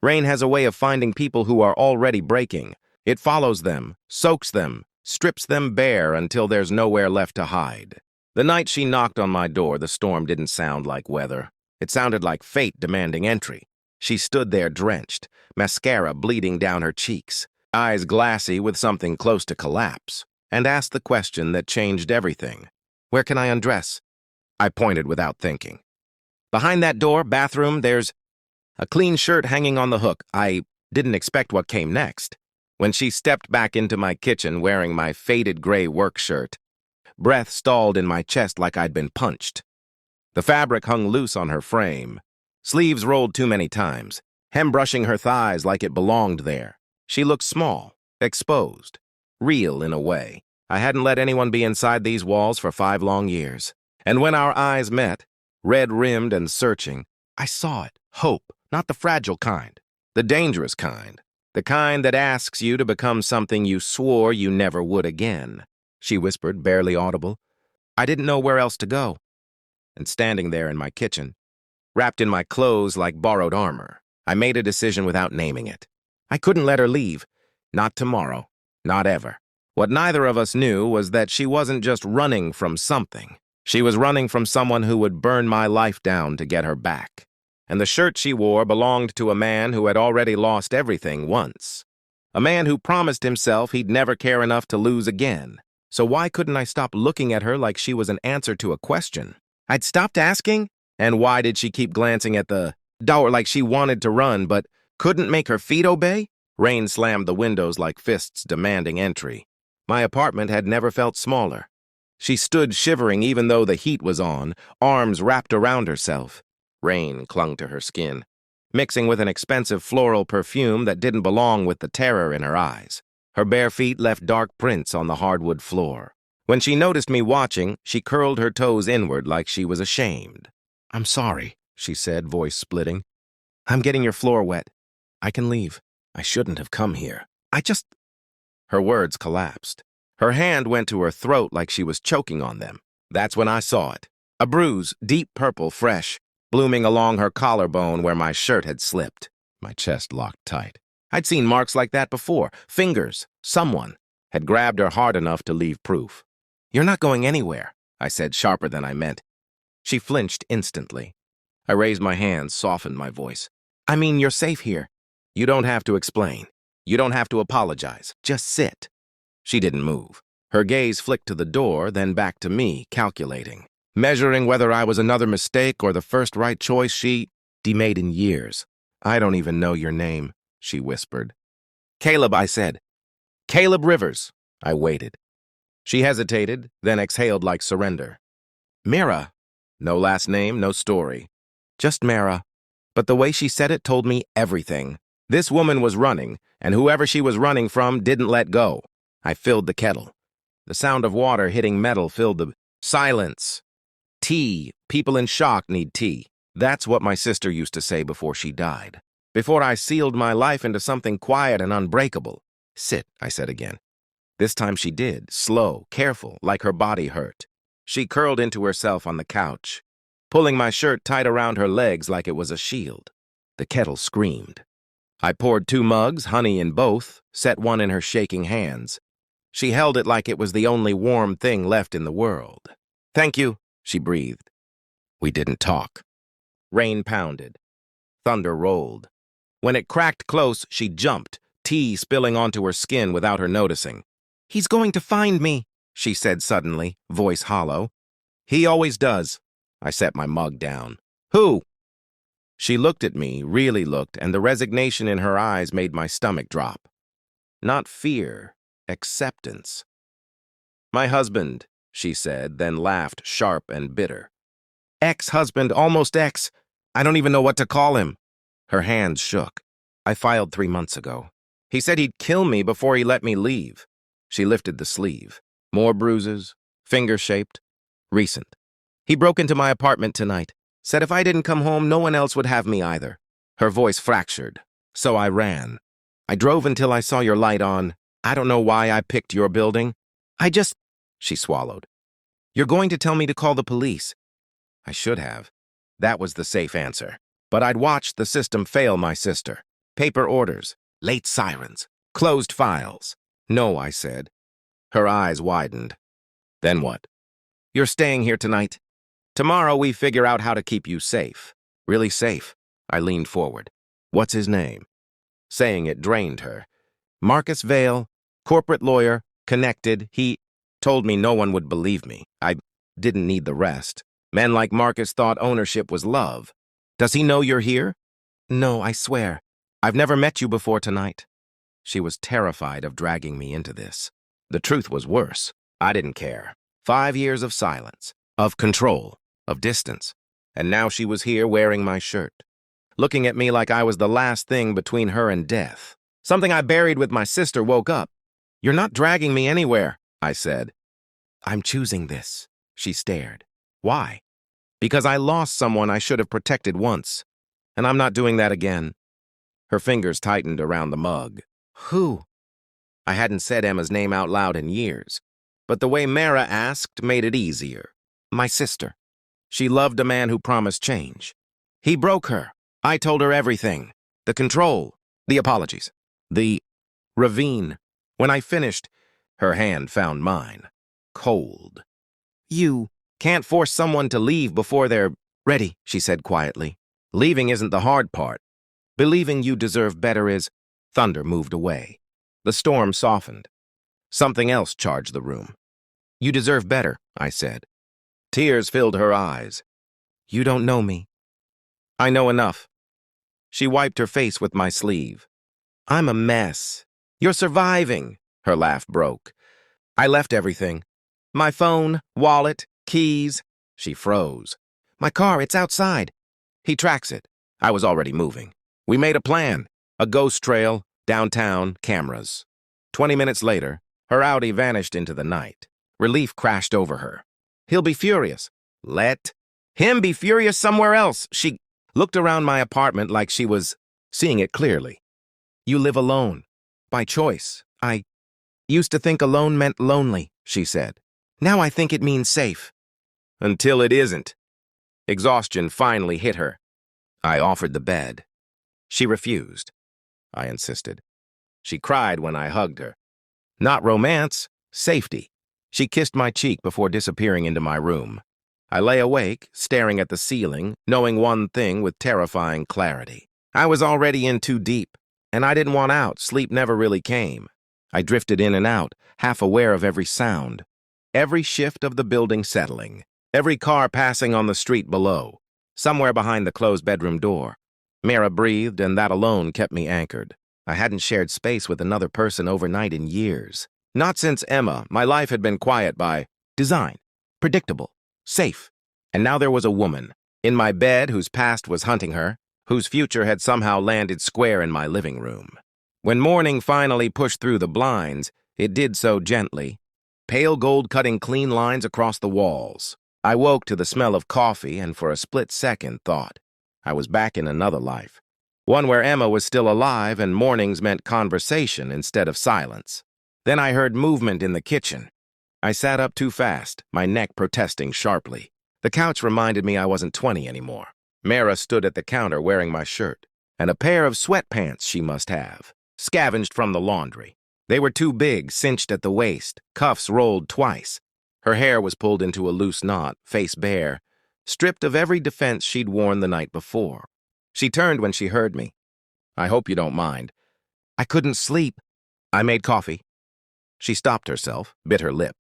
Rain has a way of finding people who are already breaking. It follows them, soaks them, strips them bare until there's nowhere left to hide. The night she knocked on my door, the storm didn't sound like weather. It sounded like fate demanding entry. She stood there drenched, mascara bleeding down her cheeks, eyes glassy with something close to collapse, and asked the question that changed everything. "Where can I undress?" I pointed without thinking. "Behind that door, bathroom, there's a clean shirt hanging on the hook." I didn't expect what came next. When she stepped back into my kitchen wearing my faded gray work shirt, breath stalled in my chest like I'd been punched. The fabric hung loose on her frame, sleeves rolled too many times, hem brushing her thighs like it belonged there. She looked small, exposed, real in a way. I hadn't let anyone be inside these walls for 5 long years. And when our eyes met, red-rimmed and searching, I saw it. Hope, not the fragile kind, the dangerous kind. The kind that asks you to become something you swore you never would again. She whispered, barely audible. I didn't know where else to go. And standing there in my kitchen, wrapped in my clothes like borrowed armor, I made a decision without naming it. I couldn't let her leave. Not tomorrow. Not ever. What neither of us knew was that she wasn't just running from something. She was running from someone who would burn my life down to get her back. And the shirt she wore belonged to a man who had already lost everything once. A man who promised himself he'd never care enough to lose again. So why couldn't I stop looking at her like she was an answer to a question? I'd stopped asking, and why did she keep glancing at the door like she wanted to run but couldn't make her feet obey? Rain slammed the windows like fists demanding entry. My apartment had never felt smaller. She stood shivering even though the heat was on, arms wrapped around herself. Rain clung to her skin, mixing with an expensive floral perfume that didn't belong with the terror in her eyes. Her bare feet left dark prints on the hardwood floor. When she noticed me watching, she curled her toes inward like she was ashamed. I'm sorry, she said, voice splitting. I'm getting your floor wet. I can leave. I shouldn't have come here. Her words collapsed. Her hand went to her throat like she was choking on them. That's when I saw it. A bruise, deep purple, fresh, blooming along her collarbone where my shirt had slipped. My chest locked tight. I'd seen marks like that before. Fingers. Someone had grabbed her hard enough to leave proof. You're not going anywhere, I said, sharper than I meant. She flinched instantly. I raised my hands, softened my voice. I mean, you're safe here. You don't have to explain. You don't have to apologize. Just sit. She didn't move. Her gaze flicked to the door, then back to me, calculating. Measuring whether I was another mistake or the first right choice she made in years. I don't even know your name, she whispered. Caleb, I said. Caleb Rivers. I waited. She hesitated, then exhaled like surrender. Mira. No last name, no story. Just Mira. But the way she said it told me everything. This woman was running, and whoever she was running from didn't let go. I filled the kettle. The sound of water hitting metal filled the silence. Tea. People in shock need tea. That's what my sister used to say before she died. Before I sealed my life into something quiet and unbreakable. Sit, I said again. This time she did, slow, careful, like her body hurt. She curled into herself on the couch, pulling my shirt tight around her legs like it was a shield. The kettle screamed. I poured 2 mugs, honey in both, set one in her shaking hands. She held it like it was the only warm thing left in the world. Thank you, she breathed. We didn't talk. Rain pounded. Thunder rolled. When it cracked close, she jumped, tea spilling onto her skin without her noticing. He's going to find me, she said suddenly, voice hollow. He always does. I set my mug down. Who? She looked at me, really looked, and the resignation in her eyes made my stomach drop. Not fear, acceptance. My husband, she said, then laughed, sharp and bitter. Ex-husband, almost ex. I don't even know what to call him. Her hands shook. I filed 3 months ago. He said he'd kill me before he let me leave. She lifted the sleeve. More bruises, finger-shaped, recent. He broke into my apartment tonight. Said if I didn't come home, no one else would have me either. Her voice fractured. So I ran. I drove until I saw your light on. I don't know why I picked your building. She swallowed. You're going to tell me to call the police. I should have. That was the safe answer. But I'd watched the system fail my sister. Paper orders, late sirens, closed files. No, I said. Her eyes widened. Then what? You're staying here tonight? Tomorrow we figure out how to keep you safe. Really safe? I leaned forward. What's his name? Saying it drained her. Marcus Vale, corporate lawyer, connected. He told me no one would believe me. I didn't need the rest. Men like Marcus thought ownership was love. Does he know you're here? No, I swear. I've never met you before tonight. She was terrified of dragging me into this. The truth was worse. I didn't care. 5 years of silence, of control, of distance. And now she was here wearing my shirt, looking at me like I was the last thing between her and death. Something I buried with my sister woke up. You're not dragging me anywhere, I said. I'm choosing this, she stared. Why? Because I lost someone I should have protected once, and I'm not doing that again. Her fingers tightened around the mug. Who? I hadn't said Emma's name out loud in years, but the way Mara asked made it easier. My sister. She loved a man who promised change. He broke her. I told her everything. The control, the apologies, the ravine. When I finished, her hand found mine. Cold. You can't force someone to leave before they're ready, she said quietly. Leaving isn't the hard part. Believing you deserve better is. Thunder moved away. The storm softened. Something else charged the room. You deserve better, I said. Tears filled her eyes. You don't know me. I know enough. She wiped her face with my sleeve. I'm a mess. You're surviving. Her laugh broke. I left everything. My phone, wallet, keys. She froze. My car, it's outside. He tracks it. I was already moving. We made a plan. A ghost trail, downtown, cameras. 20 minutes later, her Audi vanished into the night. Relief crashed over her. He'll be furious. Let him be furious somewhere else. She looked around my apartment like she was seeing it clearly. You live alone. By choice. I used to think alone meant lonely, she said. Now I think it means safe. Until it isn't. Exhaustion finally hit her. I offered the bed. She refused. I insisted. She cried when I hugged her. Not romance, safety. She kissed my cheek before disappearing into my room. I lay awake, staring at the ceiling, knowing one thing with terrifying clarity. I was already in too deep, and I didn't want out. Sleep never really came. I drifted in and out, half aware of every sound. Every shift of the building settling. Every car passing on the street below. Somewhere behind the closed bedroom door. Mara breathed, and that alone kept me anchored. I hadn't shared space with another person overnight in years. Not since Emma. My life had been quiet by design. Predictable. Safe. And now there was a woman in my bed whose past was hunting her, whose future had somehow landed square in my living room. When morning finally pushed through the blinds, it did so gently. Pale gold cutting clean lines across the walls. I woke to the smell of coffee and for a split second thought I was back in another life. One where Emma was still alive and mornings meant conversation instead of silence. Then I heard movement in the kitchen. I sat up too fast, my neck protesting sharply. The couch reminded me I wasn't 20 anymore. Mara stood at the counter wearing my shirt, and a pair of sweatpants she must have, scavenged from the laundry. They were too big, cinched at the waist, cuffs rolled twice. Her hair was pulled into a loose knot, face bare, stripped of every defense she'd worn the night before. She turned when she heard me. I hope you don't mind. I couldn't sleep. I made coffee. She stopped herself, bit her lip.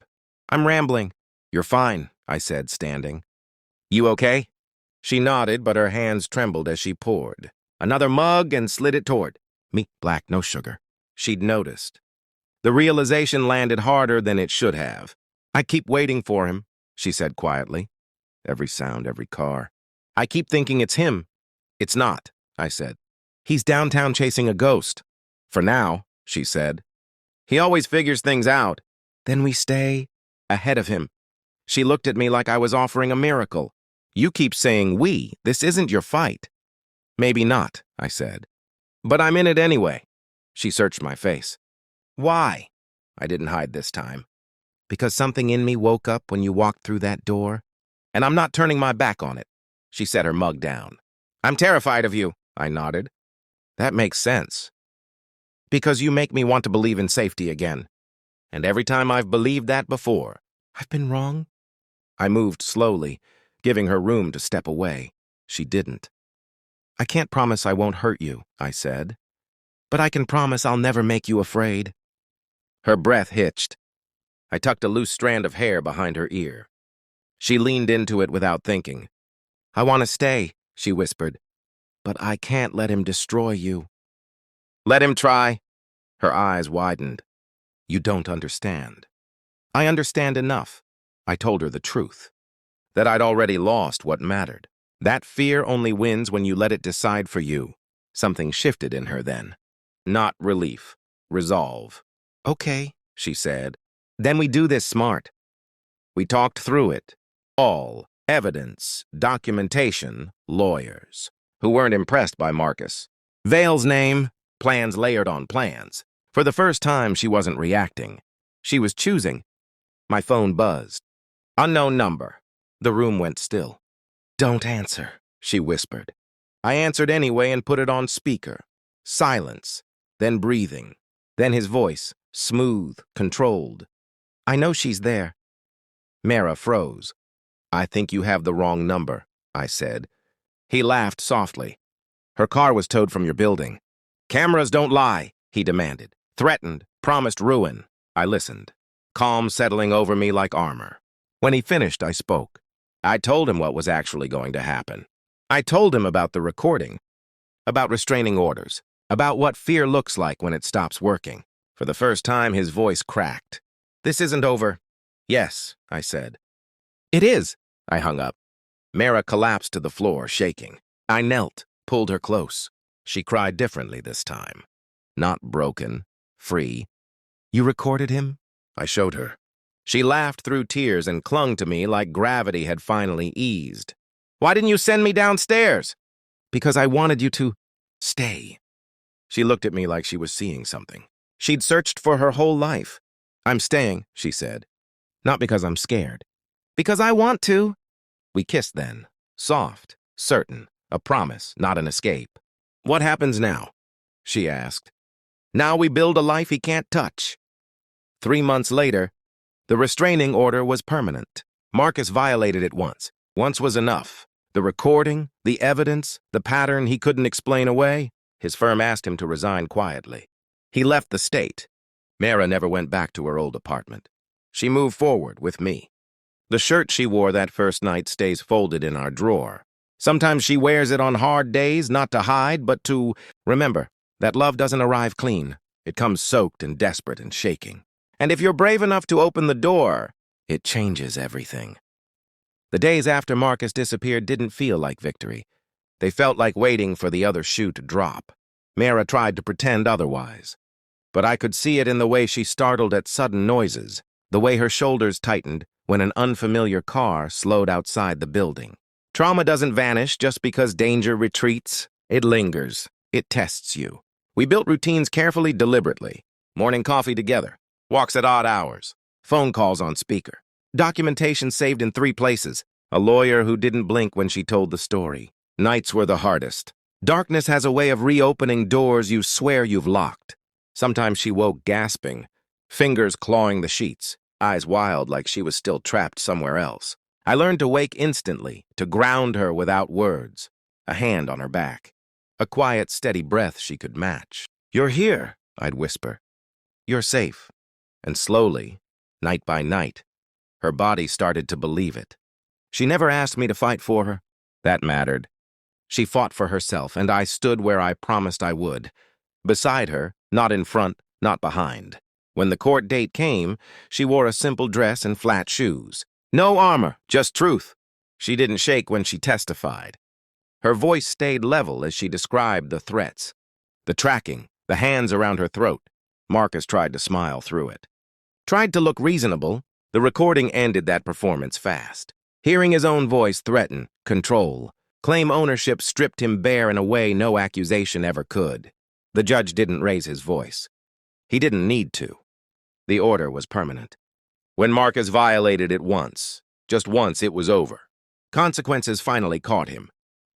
I'm rambling. You're fine, I said, standing. You okay? She nodded, but her hands trembled as she poured. Another mug and slid it toward me. Black, no sugar. She'd noticed. The realization landed harder than it should have. I keep waiting for him, she said quietly. Every sound, every car. I keep thinking it's him. It's not, I said. He's downtown chasing a ghost. For now, she said. He always figures things out. Then we stay ahead of him. She looked at me like I was offering a miracle. You keep saying we. This isn't your fight. Maybe not, I said. But I'm in it anyway. She searched my face. Why? I didn't hide this time. Because something in me woke up when you walked through that door, and I'm not turning my back on it. She set her mug down. I'm terrified of you, I nodded. That makes sense. Because you make me want to believe in safety again. And every time I've believed that before, I've been wrong. I moved slowly, giving her room to step away. She didn't. I can't promise I won't hurt you, I said. But I can promise I'll never make you afraid. Her breath hitched. I tucked a loose strand of hair behind her ear. She leaned into it without thinking. I want to stay, she whispered. But I can't let him destroy you. Let him try. Her eyes widened. You don't understand. I understand enough. I told her the truth. That I'd already lost what mattered. That fear only wins when you let it decide for you. Something shifted in her then. Not relief. Resolve. Okay, she said. Then we do this smart. We talked through it. All evidence, documentation, lawyers, who weren't impressed by Marcus. Vale's name, plans layered on plans. For the first time, she wasn't reacting. She was choosing. My phone buzzed. Unknown number. The room went still. Don't answer, she whispered. I answered anyway and put it on speaker. Silence, then breathing, then his voice, smooth, controlled. I know she's there. Mara froze. I think you have the wrong number, I said. He laughed softly. Her car was towed from your building. Cameras don't lie, he demanded. Threatened, promised ruin. I listened, calm settling over me like armor. When he finished, I spoke. I told him what was actually going to happen. I told him about the recording, about restraining orders, about what fear looks like when it stops working. For the first time, his voice cracked. This isn't over. Yes, I said. It is, I hung up. Mara collapsed to the floor, shaking. I knelt, pulled her close. She cried differently this time. Not broken, free. You recorded him? I showed her. She laughed through tears and clung to me like gravity had finally eased. Why didn't you send me downstairs? Because I wanted you to stay. She looked at me like she was seeing something. She'd searched for her whole life. I'm staying, she said. Not because I'm scared. Because I want to. We kissed then. Soft, certain, a promise, not an escape. What happens now? She asked. Now we build a life he can't touch. 3 months later, the restraining order was permanent. Marcus violated it once. Once was enough. The recording, the evidence, the pattern he couldn't explain away. His firm asked him to resign quietly. He left the state. Mara never went back to her old apartment. She moved forward with me. The shirt she wore that first night stays folded in our drawer. Sometimes she wears it on hard days, not to hide, but to remember that love doesn't arrive clean. It comes soaked and desperate and shaking. And if you're brave enough to open the door, it changes everything. The days after Marcus disappeared didn't feel like victory. They felt like waiting for the other shoe to drop. Mara tried to pretend otherwise. But I could see it in the way she startled at sudden noises, the way her shoulders tightened when an unfamiliar car slowed outside the building. Trauma doesn't vanish just because danger retreats. It lingers. It tests you. We built routines carefully, deliberately. Morning coffee together. Walks at odd hours. Phone calls on speaker. Documentation saved in 3 places. A lawyer who didn't blink when she told the story. Nights were the hardest. Darkness has a way of reopening doors you swear you've locked. Sometimes she woke gasping, fingers clawing the sheets, eyes wild like she was still trapped somewhere else. I learned to wake instantly, to ground her without words. A hand on her back. A quiet, steady breath she could match. You're here, I'd whisper. You're safe. And slowly, night by night, her body started to believe it. She never asked me to fight for her. That mattered. She fought for herself, and I stood where I promised I would. Beside her, not in front, not behind. When the court date came, she wore a simple dress and flat shoes. No armor, just truth. She didn't shake when she testified. Her voice stayed level as she described the threats. The tracking, the hands around her throat. Marcus tried to smile through it. Tried to look reasonable. The recording ended that performance fast. Hearing his own voice threaten, control, claim ownership stripped him bare in a way no accusation ever could. The judge didn't raise his voice. He didn't need to. The order was permanent. When Marcus violated it once, just once, it was over. Consequences finally caught him.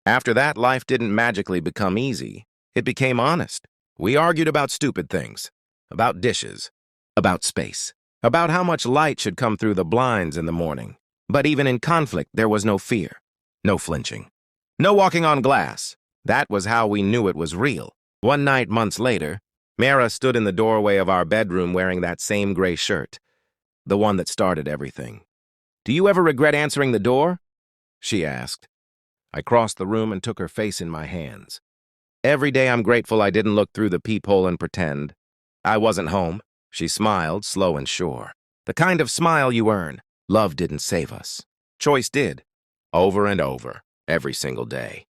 After that, life didn't magically become easy. It became honest. We argued about stupid things, about dishes, about space, about how much light should come through the blinds in the morning. But even in conflict, there was no fear, no flinching, no walking on glass. That was how we knew it was real. One night, months later, Mara stood in the doorway of our bedroom wearing that same gray shirt, the one that started everything. "Do you ever regret answering the door?" she asked. I crossed the room and took her face in my hands. "Every day I'm grateful I didn't look through the peephole and pretend I wasn't home." She smiled, slow and sure. The kind of smile you earn. Love didn't save us. Choice did. Over and over, every single day.